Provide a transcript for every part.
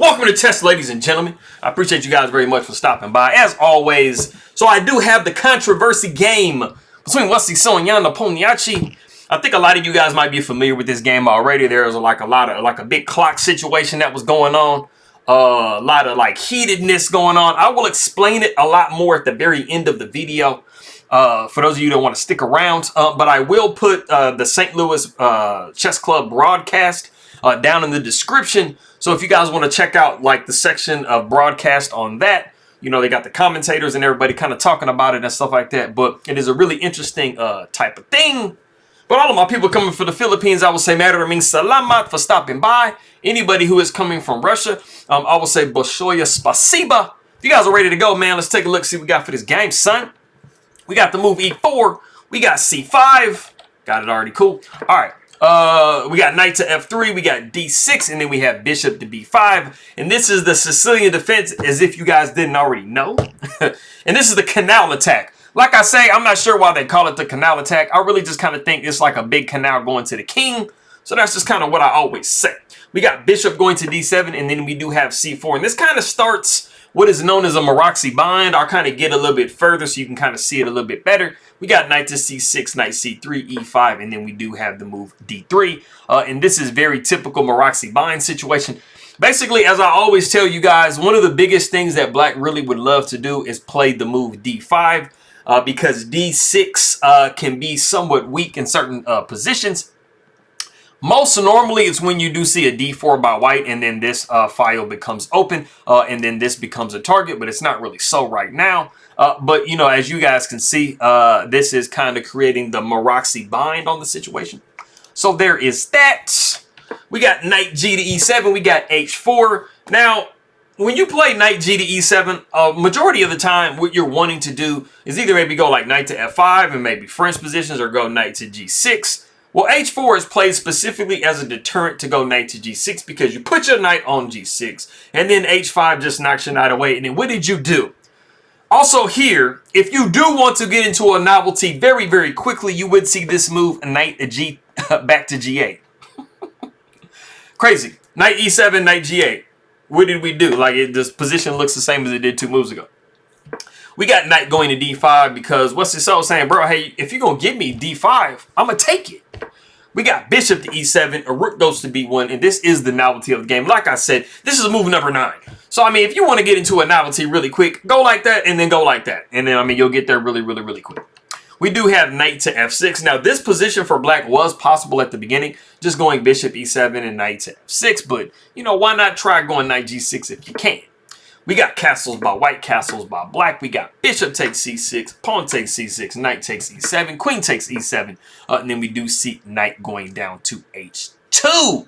Welcome to Test, ladies and gentlemen. I appreciate you guys very much for stopping by, as always. So I do have the controversy game between Wesley and Nepomniachtchi. I think a lot of you guys might be familiar with this game already. There was a big clock situation that was going on. A lot of heatedness going on. I will explain it a lot more at the very end of the video. For those of you that want to stick around, but I will put the St. Louis Chess Club broadcast down in the description. So if you guys want to check out the section of broadcast on that, you know, they got the commentators and everybody kind of talking about it and stuff like that. But it is a really interesting type of thing. But all of my people coming from the Philippines, I will say maraming salamat for stopping by. Anybody who is coming from Russia, I will say Boshoya Spasiba. If you guys are ready to go, man, let's take a look, see what we got for this game, son. We got the move E4. We got C5. Got it already, cool. All right. We got knight to F3, we got D6, and then we have bishop to B5. And this is the Sicilian defense, as if you guys didn't already know. And this is the Canal attack. Like I say, I'm not sure why they call it the Canal attack. I really just kind of think it's like a big canal going to the king. So that's just kind of what I always say. We got bishop going to D7, and then we do have C4. And this kind of starts what is known as a Maroczy bind. I'll kind of get a little bit further so you can kind of see it a little bit better. We got knight to C6, knight C3, E5, and then we do have the move D3. And this is very typical Maroczy bind situation. Basically, as I always tell you guys, one of the biggest things that black really would love to do is play the move D5 because D6 can be somewhat weak in certain positions. Most normally, it's when you do see a D4 by white, and then this file becomes open, and then this becomes a target, but it's not really so right now. But, you know, as you guys can see, this is kind of creating the Maroczy bind on the situation. So there is that. We got knight G to E7. We got H4. Now, when you play knight G to E7, majority of the time, what you're wanting to do is either maybe go like knight to F5 and maybe French positions, or go knight to G6. Well, H4 is played specifically as a deterrent to go knight to G6 because you put your knight on G6 and then H5 just knocks your knight away. And then what did you do? Also here, if you do want to get into a novelty very, very quickly, you would see this move, knight to G back to G8. Crazy. Knight E7, knight G8. What did we do? This position looks the same as it did 2 moves ago. We got knight going to D5 because Wesley saying, bro, hey, if you're going to give me D5, I'm going to take it. We got bishop to E7, a rook goes to B1, and this is the novelty of the game. Like I said, this is move number 9. So, I mean, if you want to get into a novelty really quick, go like that and then go like that. And then, I mean, you'll get there really, really, really quick. We do have knight to F6. Now, this position for black was possible at the beginning, just going bishop E7 and knight to F6. But, you know, why not try going knight G6 if you can? We got castles by white, castles by black. We got bishop takes C6, pawn takes C6, knight takes E7, queen takes E7. And then we do see knight going down to H2.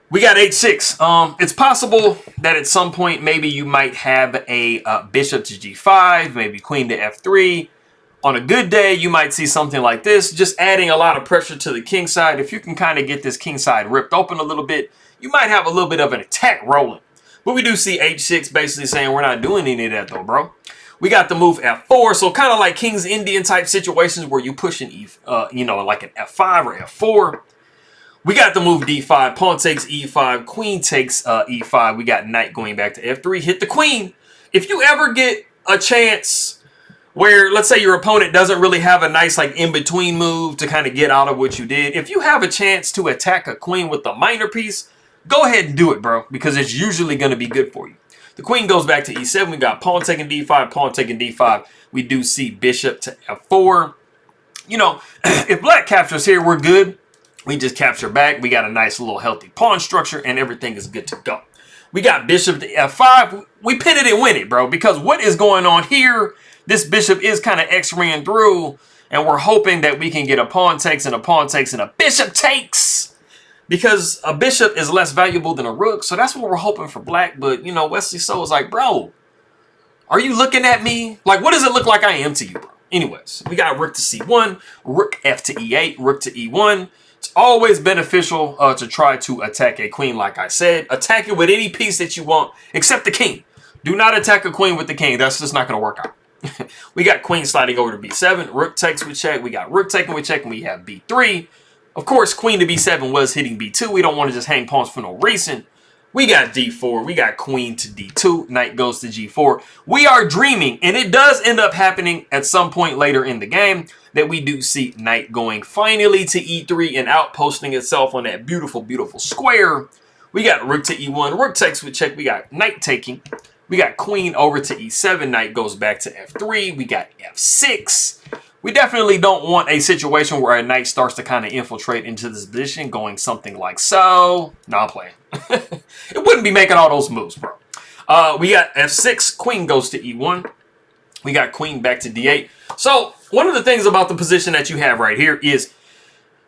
We got H6. It's possible that at some point maybe you might have a bishop to G5, maybe queen to F3. On a good day, you might see something like this, just adding a lot of pressure to the king side. If you can kind of get this king side ripped open a little bit, you might have a little bit of an attack rolling. But we do see H6 basically saying we're not doing any of that though, bro. We got the move F4, so kind of like King's Indian type situations where you push an you know, like an F5 or F4. We got the move D5, pawn takes E5, queen takes E5. We got knight going back to F3, hit the queen. If you ever get a chance where, let's say your opponent doesn't really have a nice in-between move to kind of get out of what you did, if you have a chance to attack a queen with a minor piece, go ahead and do it, bro, because it's usually going to be good for you. The queen goes back to E7. We got pawn taking D5, pawn taking D5. We do see bishop to F4. You know, if black captures here, we're good. We just capture back. We got a nice little healthy pawn structure, and everything is good to go. We got bishop to F5. We pin it and win it, bro, because what is going on here, this bishop is kind of X-raying through, and we're hoping that we can get a pawn takes and a pawn takes and a bishop takes. Because a bishop is less valuable than a rook. So that's what we're hoping for black. But, you know, Wesley is like, bro, are you looking at me? Like, what does it look like I am to you, bro? Anyways, we got rook to C1, rook F to E8, rook to E1. It's always beneficial to try to attack a queen, like I said. Attack it with any piece that you want, except the king. Do not attack a queen with the king. That's just not going to work out. We got queen sliding over to B7. Rook takes with check. We got rook taking with check, and we have B3. Of course, queen to B7 was hitting B2. We don't want to just hang pawns for no reason. We got d4. We got queen to d2. Knight goes to g4. We are dreaming, and it does end up happening at some point later in the game that we do see knight going finally to e3 and outposting itself on that beautiful, beautiful square. We got rook to e1. Rook takes with check. We got knight taking. We got queen over to e7. Knight goes back to f3. We got f6. We definitely don't want a situation where a knight starts to kind of infiltrate into this position, going something like so. No, I'm playing. It wouldn't be making all those moves, bro. We got f6. Queen goes to e1. We got queen back to d8. So one of the things about the position that you have right here is,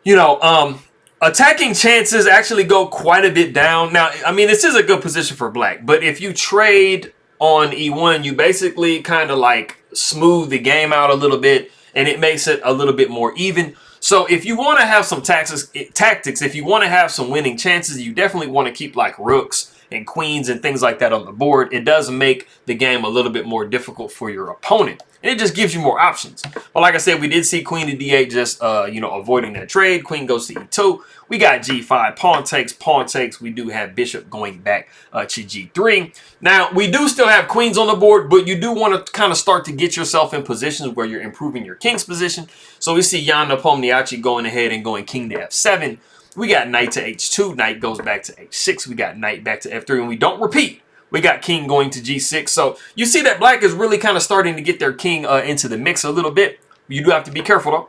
you know, attacking chances actually go quite a bit down. Now, I mean, this is a good position for black, but if you trade on e1, you basically kind of like smooth the game out a little bit, and it makes it a little bit more even. So if you want to have some tactics, if you want to have some winning chances, you definitely want to keep like rooks and queens and things like that on the board. It does make the game a little bit more difficult for your opponent, and it just gives you more options. But like I said, we did see queen to d8, just you know, avoiding that trade. Queen goes to e2. We got g5, pawn takes, pawn takes. We do have bishop going back to g3. Now, we do still have queens on the board, but you do want to kind of start to get yourself in positions where you're improving your king's position. So we see Jan Nepomniachtchi going ahead and going king to f7. We got knight to h2. Knight goes back to h6. We got knight back to f3, and we don't repeat. We got king going to g6. So you see that black is really kind of starting to get their king into the mix a little bit. You do have to be careful, though.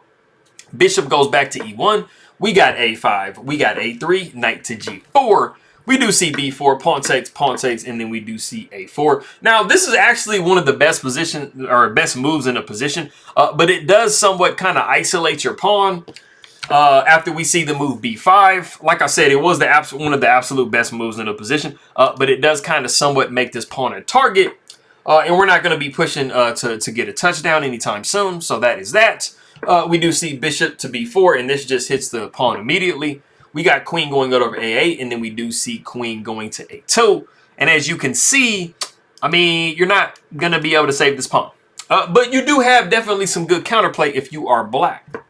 Bishop goes back to e1. We got a5. We got a3. Knight to g4. We do see b4, pawn takes, and then we do see a4. Now, this is actually one of the best position or best moves in a position, but it does somewhat kind of isolate your pawn. After we see the move b5, like I said, it was one of the absolute best moves in the position, but it does kind of somewhat make this pawn a target, and we're not going to be pushing to get a touchdown anytime soon, so that is that. We do see bishop to b4, and this just hits the pawn immediately. We got queen going over a8, and then we do see queen going to a2, and as you can see, I mean, you're not going to be able to save this pawn, but you do have definitely some good counterplay if you are black.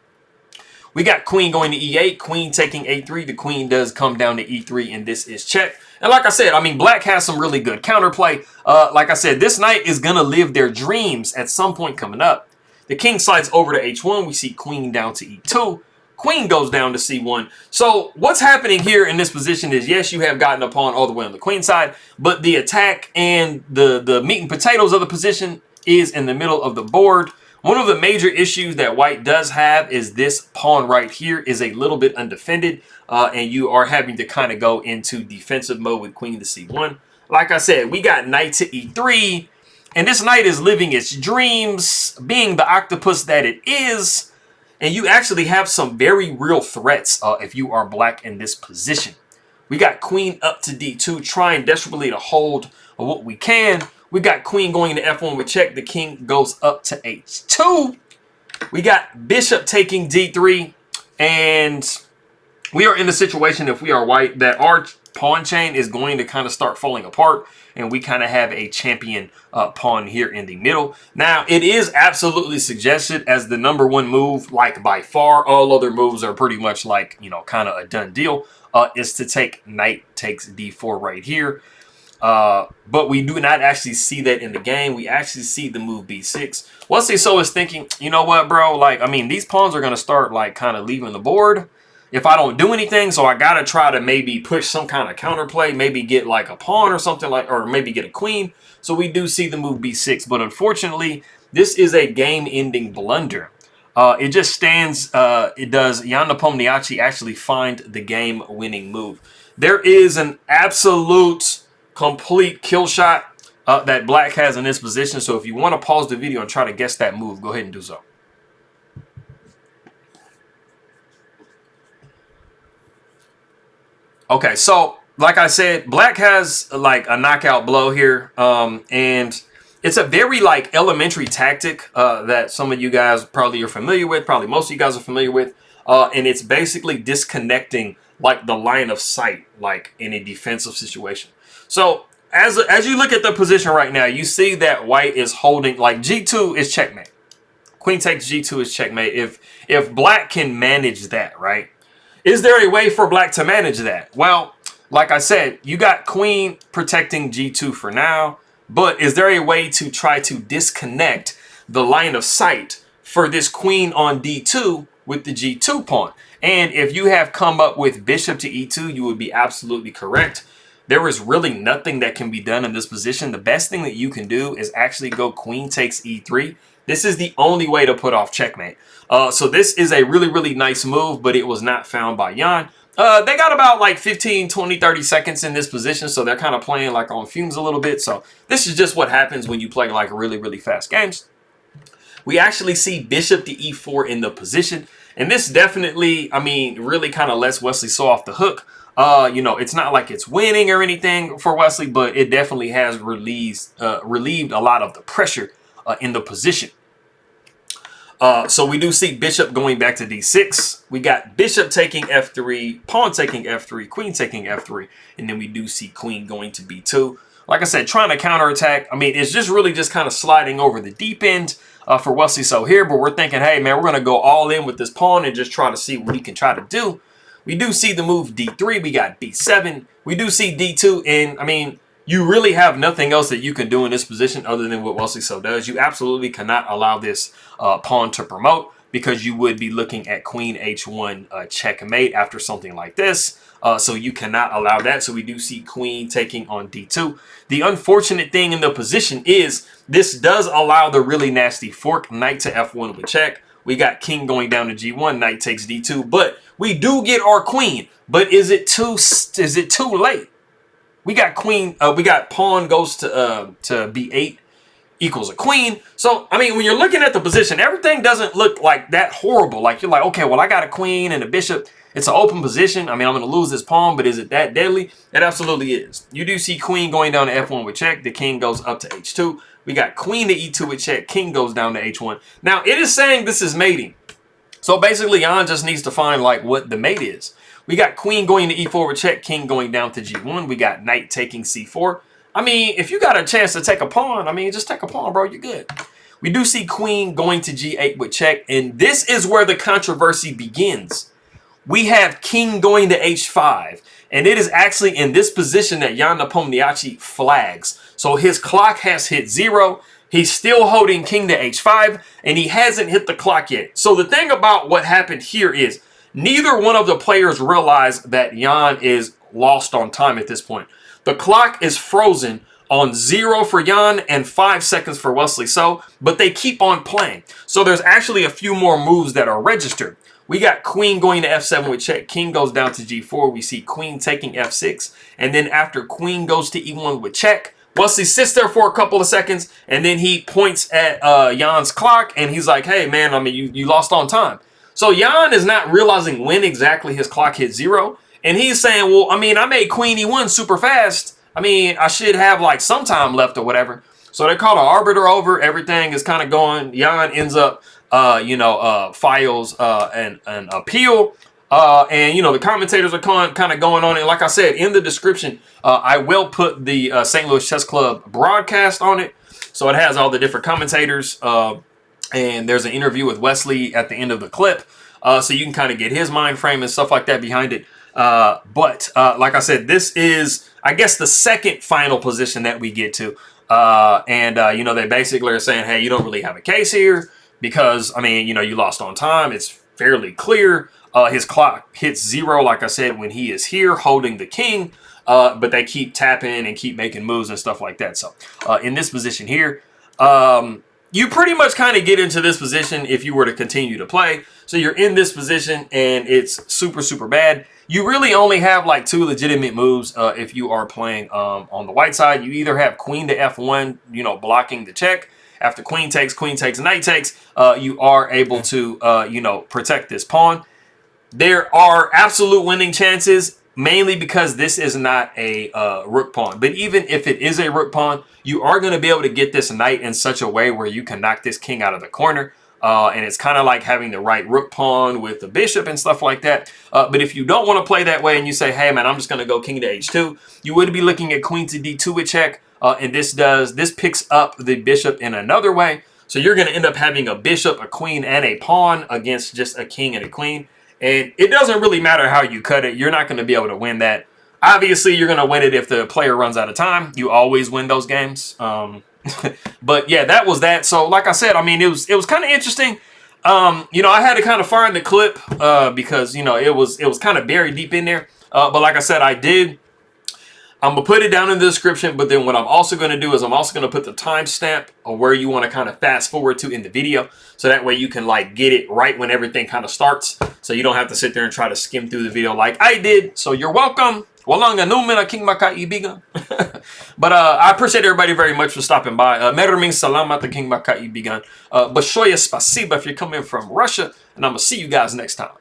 We got queen going to e8, queen taking a3. The queen does come down to e3, and this is check. And like I said, I mean, black has some really good counterplay. Like I said, this knight is going to live their dreams at some point coming up. The king slides over to h1. We see queen down to e2. Queen goes down to c1. So what's happening here in this position is, yes, you have gotten a pawn all the way on the queen side, but the attack and the meat and potatoes of the position is in the middle of the board. One of the major issues that white does have is this pawn right here is a little bit undefended, and you are having to kind of go into defensive mode with queen to c1. Like I said, we got knight to e3, and this knight is living its dreams, being the octopus that it is, and you actually have some very real threats if you are black in this position. We got queen up to d2, trying desperately to hold what we can. We got queen going to f1 with check. The king goes up to h2. We got bishop taking d3. And we are in a situation, if we are white, that our pawn chain is going to kind of start falling apart. And we kind of have a champion pawn here in the middle. Now, it is absolutely suggested as the #1 move, like by far. All other moves are pretty much like, you know, kind of a done deal. Is to take knight takes d4 right here. But we do not actually see that in the game. We actually see the move b6. Wesley so is thinking, you know what, bro? Like, I mean, these pawns are going to start, like, kind of leaving the board if I don't do anything. So I got to try to maybe push some kind of counterplay, maybe get, like, a pawn or something like, or maybe get a queen. So we do see the move b6. But unfortunately, this is a game-ending blunder. It just stands, it does Jan Nepomniachtchi actually find the game-winning move. There is an absolute complete kill shot that black has in this position. So if you want to pause the video and try to guess that move, go ahead and do so. Okay, so like I said, black has like a knockout blow here, and it's a very like elementary tactic that some of you guys probably are familiar with, probably most of you guys are familiar with, and it's basically disconnecting like the line of sight, like in a defensive situation. So as you look at the position right now, you see that white is holding, like g2 is checkmate. Queen takes g2 is checkmate. If black can manage that, right? Is there a way for black to manage that? Well, like I said, you got queen protecting g2 for now, but is there a way to try to disconnect the line of sight for this queen on d2 with the g2 pawn? And if you have come up with bishop to e2, you would be absolutely correct. There is really nothing that can be done in this position. The best thing that you can do is actually go queen takes e3. This is the only way to put off checkmate. So this is a really, really nice move, but it was not found by Jan. They got about like 15, 20, 30 seconds in this position, so they're kind of playing like on fumes a little bit. So this is just what happens when you play like really, really fast games. We actually see bishop to e4 in the position, and this definitely, I mean, really kind of lets Wesley So off the hook. You know, it's not like it's winning or anything for Wesley, but it definitely has relieved a lot of the pressure in the position. So we do see bishop going back to d6. We got bishop taking f3, pawn taking f3, queen taking f3, and then we do see queen going to b2. Like I said, trying to counterattack. I mean, it's just really just kind of sliding over the deep end for Wesley So here, but we're thinking, hey, man, we're going to go all in with this pawn and just try to see what he can try to do. We do see the move d3. We got b7. We do see d2, and I mean, you really have nothing else that you can do in this position other than what Wesley So does. You absolutely cannot allow this pawn to promote, because you would be looking at queen h1 checkmate after something like this. So you cannot allow that. So we do see queen taking on d2. The unfortunate thing in the position is this does allow the really nasty fork, knight to f1 with check. We got king going down to g1, knight takes d2, but we do get our queen. But is it too late? We got queen, we got pawn goes to b8 equals a queen. So, I mean, when you're looking at the position, everything doesn't look like that horrible. Like, you're like, okay, well, I got a queen and a bishop. It's an open position. I mean, I'm going to lose this pawn, but is it that deadly? It absolutely is. You do see queen going down to f1 with check. The king goes up to h2. We got queen to e2 with check. King goes down to h1. Now, it is saying this is mating. So, basically, Jan just needs to find, like, what the mate is. We got queen going to e4 with check. King going down to g1. We got knight taking c4. I mean, if you got a chance to take a pawn, I mean, just take a pawn, bro. You're good. We do see queen going to g8 with check. And this is where the controversy begins. We have king going to h5. And it is actually in this position that Jan Nepomniachtchi flags. So his clock has hit 0. He's still holding king to h5. And he hasn't hit the clock yet. So the thing about what happened here is neither one of the players realized that Jan is lost on time at this point. The clock is frozen on 0 for Jan and 5 seconds for Wesley So, but they keep on playing. So there's actually a few more moves that are registered. We got queen going to f7 with check. King goes down to g4. We see queen taking f6. And then after queen goes to e1 with check, Wesley sits there for a couple of seconds, and then he points at Jan's clock, and he's like, hey, man, I mean, you lost on time. So Jan is not realizing when exactly his clock hit 0. And he's saying, well, I mean, I made queen e1 super fast. I mean, I should have like some time left or whatever. So they call an arbiter over. Everything is kind of going. Jan ends up, files an appeal. And, the commentators are kind of going on it. Like I said, in the description, I will put the St. Louis Chess Club broadcast on it. So it has all the different commentators. And there's an interview with Wesley at the end of the clip. So you can kind of get his mind frame and stuff like that behind it. But like I said, this is, I guess, the second final position that we get to. They basically are saying, hey, you don't really have a case here because, I mean, you lost on time. It's fairly clear. His clock hits 0, like I said, when he is here holding the king. But they keep tapping and keep making moves and stuff like that. So in this position here, you pretty much kind of get into this position if you were to continue to play. So you're in this position and it's super, super bad. You really only have like 2 legitimate moves if you are playing on the white side. You either have queen to f1, blocking the check. After queen takes, knight takes, you are able to, protect this pawn. There are absolute winning chances, mainly because this is not a rook pawn. But even if it is a rook pawn, you are going to be able to get this knight in such a way where you can knock this king out of the corner. And it's kind of like having the right rook pawn with the bishop and stuff like that. But if you don't want to play that way and you say, hey, man, I'm just going to go king to h2, you would be looking at queen to d2 with check. And this picks up the bishop in another way. So you're going to end up having a bishop, a queen, and a pawn against just a king and a queen. And it doesn't really matter how you cut it. You're not going to be able to win that. Obviously, you're going to win it if the player runs out of time. You always win those games. But yeah, that was that. So like I said, I mean, it was kind of interesting. You know, I had to kind of find the clip because, you know, it was kind of buried deep in there. But like I said, I did. I'm going to put it down in the description, but then what I'm also going to do is I'm also going to put the timestamp of where you want to kind of fast forward to in the video. So that way you can like get it right when everything kind of starts. So you don't have to sit there and try to skim through the video like I did. So you're welcome. Walang anuman aking makaibigan. But I appreciate everybody very much for stopping by. Maraming salamat aking makaibigan. Bashoya spasiba if you're coming from Russia. And I'm going to see you guys next time.